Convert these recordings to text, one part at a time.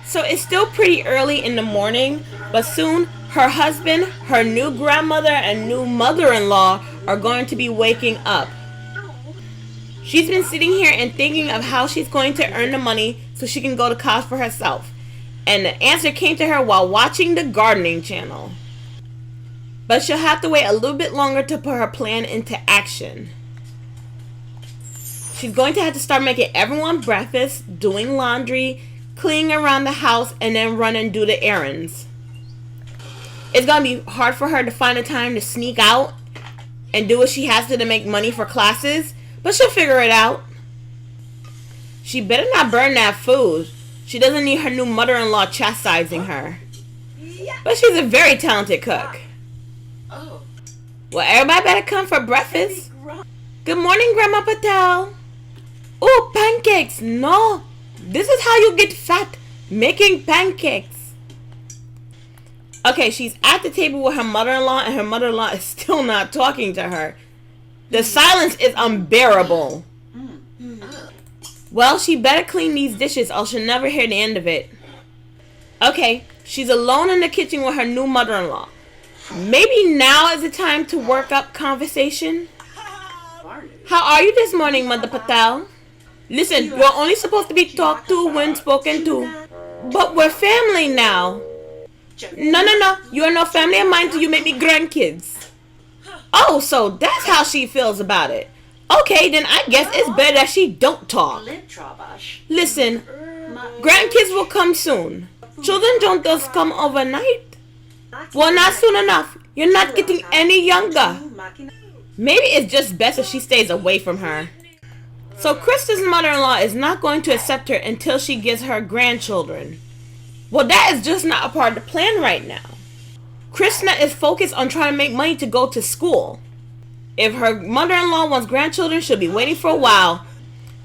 So it's still pretty early in the morning, but soon her husband, her new grandmother, and new mother-in-law are going to be waking up. She's been sitting here and thinking of how she's going to earn the money so she can go to college for herself. And the answer came to her while watching the gardening channel. But she'll have to wait a little bit longer to put her plan into action. She's going to have to start making everyone breakfast, doing laundry, cleaning around the house, and then run and do the errands. It's going to be hard for her to find the time to sneak out and do what she has to make money for classes, but she'll figure it out. She better not burn that food. She doesn't need her new mother-in-law chastising her. But she's a very talented cook. Well, everybody better come for breakfast. Good morning, Grandma Patel. Oh, pancakes. No, this is how you get fat, making pancakes. Okay, she's at the table with her mother-in-law, and her mother-in-law is still not talking to her. The silence is unbearable. Well, she better clean these dishes or she'll never hear the end of it. Okay, she's alone in the kitchen with her new mother-in-law. Maybe now is the time to work up conversation. How are you this morning, Mother Patel? Listen, you're only supposed to be talked to when spoken to. But we're family now. No. You are no family of mine till you make me grandkids. Oh, so that's how she feels about it. Okay, then I guess it's better that she don't talk. Listen, grandkids will come soon. Children don't just come overnight. Well, not soon enough. You're not getting any younger. Maybe it's just best if she stays away from her. So Krista's mother-in-law is not going to accept her until she gets her grandchildren. Well, that is just not a part of the plan right now. Krishna is focused on trying to make money to go to school. If her mother-in-law wants grandchildren, she'll be waiting for a while.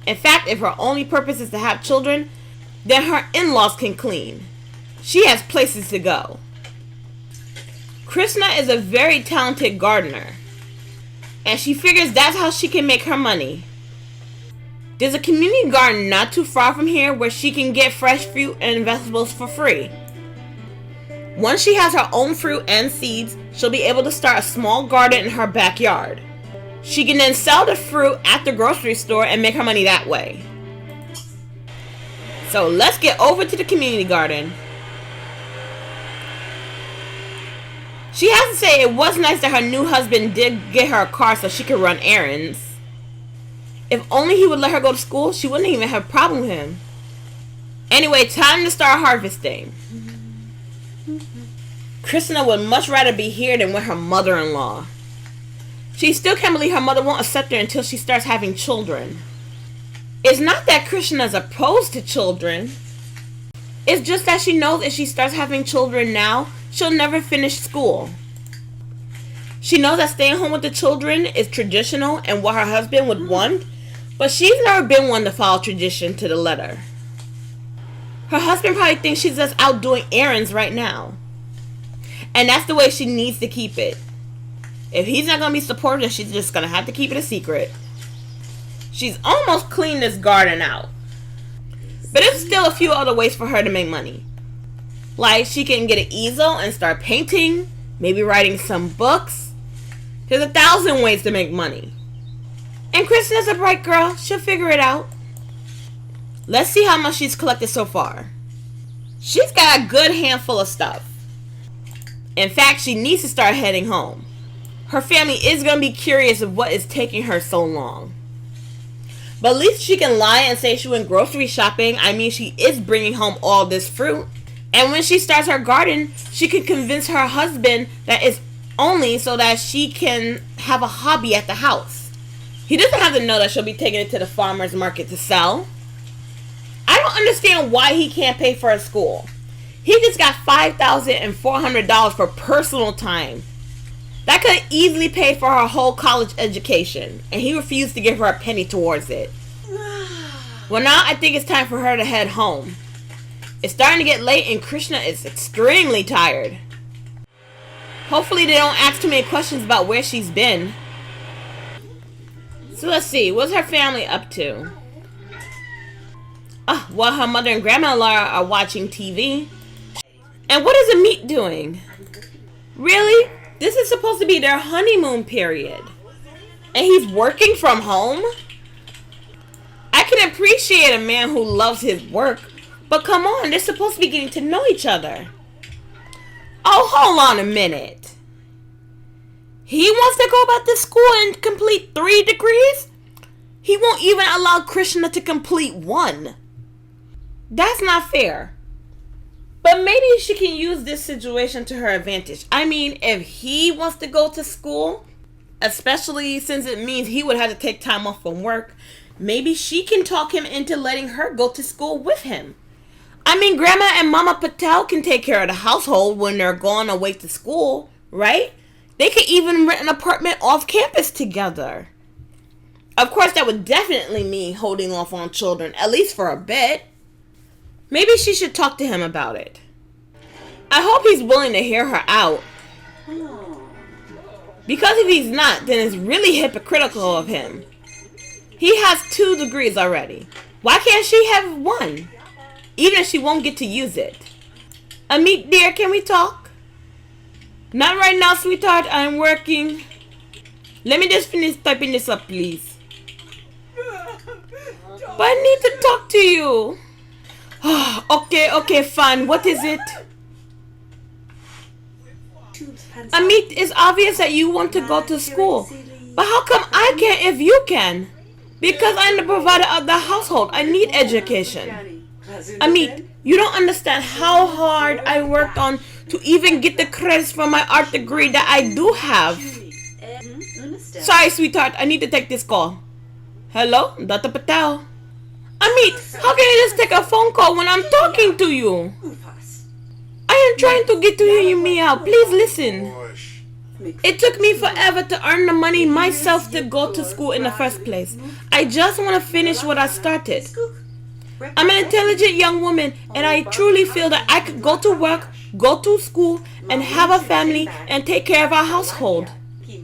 In fact, if her only purpose is to have children, then her in-laws can clean. She has places to go. Krishna is a very talented gardener, and she figures that's how she can make her money. There's a community garden not too far from here where she can get fresh fruit and vegetables for free. Once she has her own fruit and seeds, she'll be able to start a small garden in her backyard. She can then sell the fruit at the grocery store and make her money that way. So let's get over to the community garden. She has to say it was nice that her new husband did get her a car so she could run errands. If only he would let her go to school, she wouldn't even have a problem with him. Anyway, time to start harvesting. Krishna would much rather be here than with her mother-in-law. She still can't believe her mother won't accept her until she starts having children. It's not that Krishna is opposed to children. It's just that she knows if she starts having children now, she'll never finish school. She knows that staying home with the children is traditional and what her husband would want, but she's never been one to follow tradition to the letter. Her husband probably thinks she's just out doing errands right now. And that's the way she needs to keep it. If he's not going to be supportive, then she's just going to have to keep it a secret. She's almost cleaned this garden out. But there's still a few other ways for her to make money. Like she can get an easel and start painting, maybe writing some books. There's 1,000 ways to make money. And Kristina's a bright girl. She'll figure it out. Let's see how much she's collected so far. She's got a good handful of stuff. In fact, she needs to start heading home. Her family is going to be curious of what is taking her so long. But at least she can lie and say she went grocery shopping. I mean, she is bringing home all this fruit. And when she starts her garden, she can convince her husband that it's only so that she can have a hobby at the house. He doesn't have to know that she'll be taking it to the farmer's market to sell. I don't understand why he can't pay for her school. He just got $5,400 for personal time. That could easily pay for her whole college education, and he refused to give her a penny towards it. Well, now I think it's time for her to head home. It's starting to get late and Krishna is extremely tired. Hopefully they don't ask too many questions about where she's been. So let's see, what's her family up to? While her mother and grandma-in-law are watching TV. And what is Amit doing? Really? This is supposed to be their honeymoon period. And he's working from home? I can appreciate a man who loves his work, but come on, they're supposed to be getting to know each other. Oh, hold on a minute. He wants to go back to school and complete 3 degrees? He won't even allow Krishna to complete 1. That's not fair. But maybe she can use this situation to her advantage. I mean, if he wants to go to school, especially since it means he would have to take time off from work, maybe she can talk him into letting her go to school with him. I mean, Grandma and Mama Patel can take care of the household when they're going away to school, right? They could even rent an apartment off campus together. Of course, that would definitely mean holding off on children, at least for a bit. Maybe she should talk to him about it. I hope he's willing to hear her out. Because if he's not, then it's really hypocritical of him. He has 2 degrees already. Why can't she have 1? Even if she won't get to use it. Amit, dear, can we talk? Not right now, sweetheart. I'm working. Let me just finish typing this up, please. But I need to talk to you. Okay, fine. What is it? Amit, it's obvious that you want to go to school. But how come I can't if you can? Because I'm the provider of the household. I need education. Amit, you don't understand how hard I worked on to even get the credits for my art degree that I do have. Sorry, sweetheart. I need to take this call. Hello, Dr. Patel. Amit, how can I just take a phone call when I'm talking to you? I am trying to get to hear me out. Please listen. It took me forever to earn the money myself to go to school in the first place. I just want to finish what I started. I'm an intelligent young woman, and I truly feel that I could go to work, go to school, and have a family and take care of our household.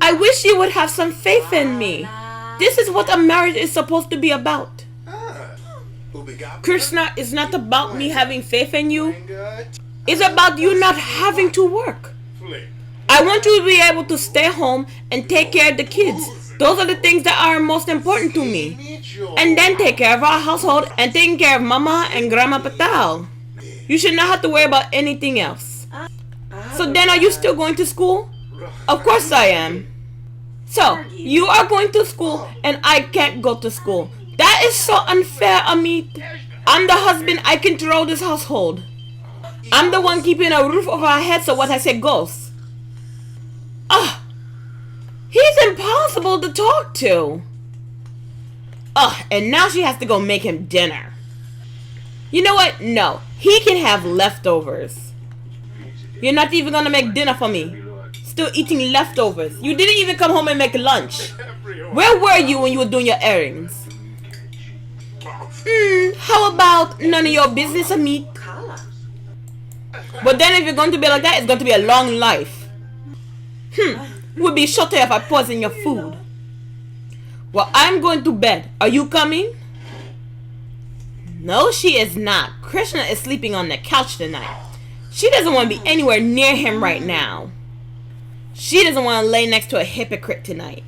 I wish you would have some faith in me. This is what a marriage is supposed to be about. Krishna, is not about me having faith in you. It's about you not having to work. I want you to be able to stay home and take care of the kids. Those are the things that are most important to me. And then take care of our household and taking care of Mama and Grandma Patel. You should not have to worry about anything else. So then, are you still going to school? Of course I am. So, you are going to school and I can't go to school. That is so unfair, Amit. I'm the husband. I control this household. I'm the one keeping a roof over our heads, so what I say goes. He's impossible to talk to. And now she has to go make him dinner. You know what? No, he can have leftovers. You're not even gonna make dinner for me. Still eating leftovers. You didn't even come home and make lunch. Where were you when you were doing your errands? How about none of your business, Amit? But then if you're going to be like that, it's going to be a long life. It would be shorter if I poison your food. Well, I'm going to bed. Are you coming? No, she is not. Krishna is sleeping on the couch tonight. She doesn't want to be anywhere near him right now. She doesn't want to lay next to a hypocrite tonight.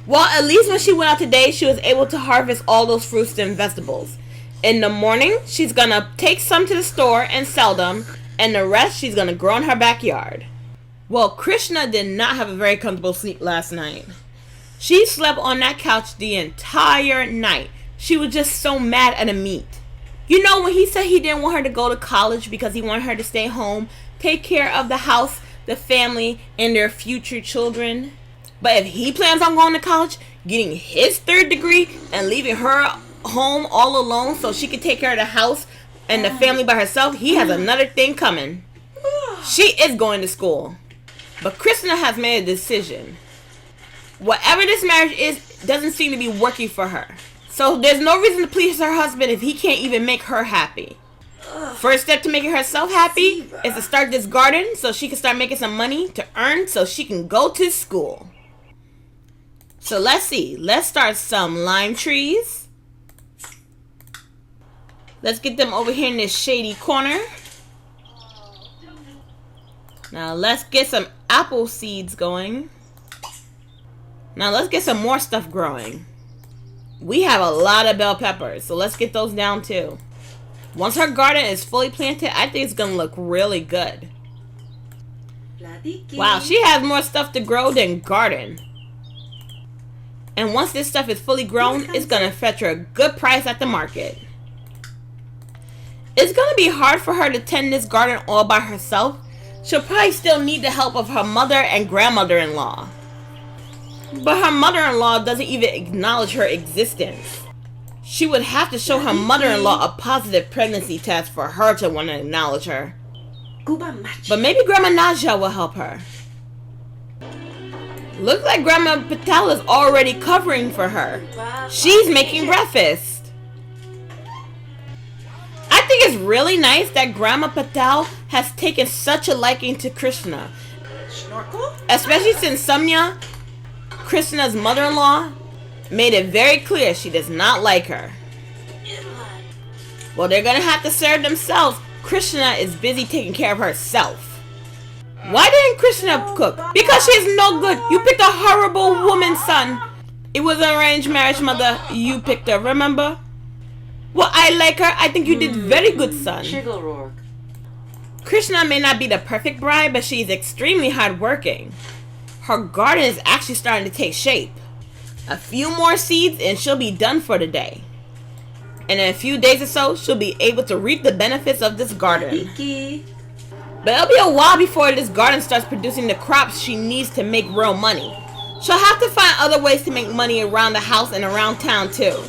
Well, at least when she went out today, she was able to harvest all those fruits and vegetables. In the morning, she's going to take some to the store and sell them. And the rest she's going to grow in her backyard. Well, Krishna did not have a very comfortable sleep last night. She slept on that couch the entire night. She was just so mad at Amit. You know, when he said he didn't want her to go to college because he wanted her to stay home, take care of the house, the family, and their future children. But if he plans on going to college, getting his 3rd degree, and leaving her home all alone so she can take care of the house and the family by herself, he has another thing coming. She is going to school. But Krishna has made a decision. Whatever this marriage is, doesn't seem to be working for her. So there's no reason to please her husband if he can't even make her happy. First step to making herself happy is to start this garden so she can start making some money to earn so she can go to school. So let's see. Let's start some lime trees. Let's get them over here in this shady corner. Now let's get some apple seeds going. Now let's get some more stuff growing. We have a lot of bell peppers, so let's get those down too. Once her garden is fully planted, I think it's gonna look really good. Wow, she has more stuff to grow than garden. And once this stuff is fully grown, it's gonna fetch her a good price at the market. It's gonna be hard for her to tend this garden all by herself. She'll probably still need the help of her mother and grandmother-in-law. But her mother-in-law doesn't even acknowledge her existence. She would have to show her mother-in-law a positive pregnancy test for her to want to acknowledge her. But maybe Grandma Naja will help her. Looks like Grandma Patel is already covering for her. She's making breakfast. I think it's really nice that Grandma Patel has taken such a liking to Krishna. Especially since Samya, Krishna's mother-in-law, made it very clear she does not like her. Well, they're gonna have to serve themselves. Krishna is busy taking care of herself. Why didn't Krishna cook? Because she is no good. You picked a horrible woman, son. It was an arranged marriage, mother. You picked her, remember? Well, I like her. I think you did very good, son. Krishna may not be the perfect bride, but she's extremely hardworking. Her garden is actually starting to take shape. A few more seeds and she'll be done for the day. And in a few days or so, she'll be able to reap the benefits of this garden. But it'll be a while before this garden starts producing the crops she needs to make real money. She'll have to find other ways to make money around the house and around town too.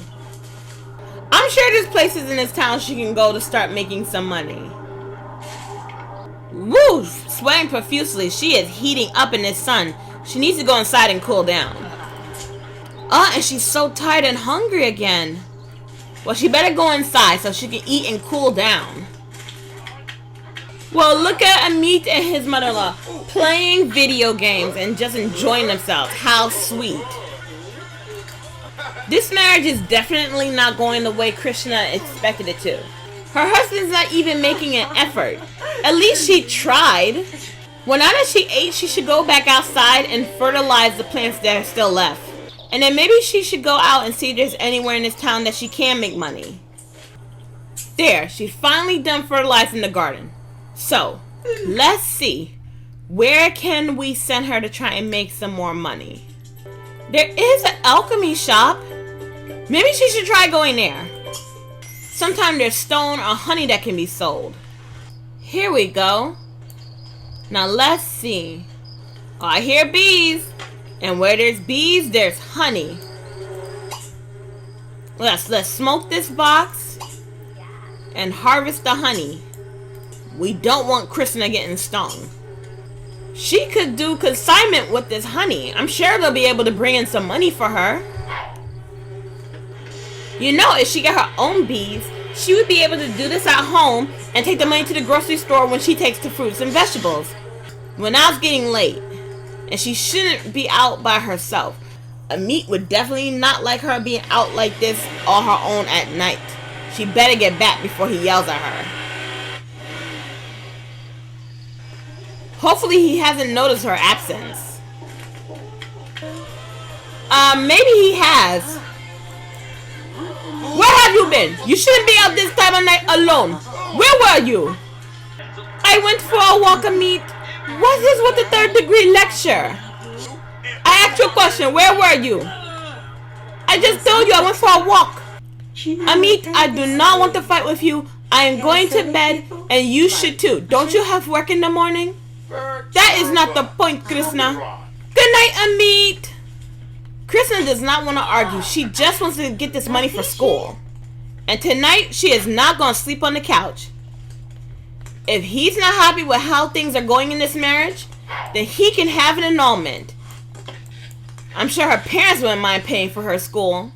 I'm sure there's places in this town she can go to start making some money. Woo! Sweating profusely, she is heating up in this sun. She needs to go inside and cool down. And she's so tired and hungry again. Well, she better go inside so she can eat and cool down. Well, look at Amit and his mother-in-law playing video games and just enjoying themselves. How sweet. This marriage is definitely not going the way Krishna expected it to. Her husband's not even making an effort. At least she tried. Well, now that she ate, she should go back outside and fertilize the plants that are still left. And then maybe she should go out and see if there's anywhere in this town that she can make money. There, she's finally done fertilizing the garden. So, let's see. Where can we send her to try and make some more money? There is an alchemy shop. Maybe she should try going there. Sometimes there's stone or honey that can be sold. Here we go. Now let's see. Oh, I hear bees. And where there's bees, there's honey. Let's smoke this box and harvest the honey. We don't want Krishna getting stung. She could do consignment with this honey. I'm sure they'll be able to bring in some money for her. You know, if she got her own bees, she would be able to do this at home and take the money to the grocery store when she takes the fruits and vegetables. When now it's getting late, and she shouldn't be out by herself. Amit would definitely not like her being out like this on her own at night. She better get back before he yells at her. Hopefully he hasn't noticed her absence. Maybe he has. Where have you been? You shouldn't be out this time of night alone. Where were you? I went for a walk, Amit. What is with the third degree lecture? I asked you a question. Where were you? I just told you I went for a walk. Amit, I do not want to fight with you. I am going to bed and you should too. Don't you have work in the morning? That is not the point, Krishna. Good night, Amit. Krishna does not want to argue. She just wants to get this money for school. And tonight, she is not going to sleep on the couch. If he's not happy with how things are going in this marriage, then he can have an annulment. I'm sure her parents wouldn't mind paying for her school.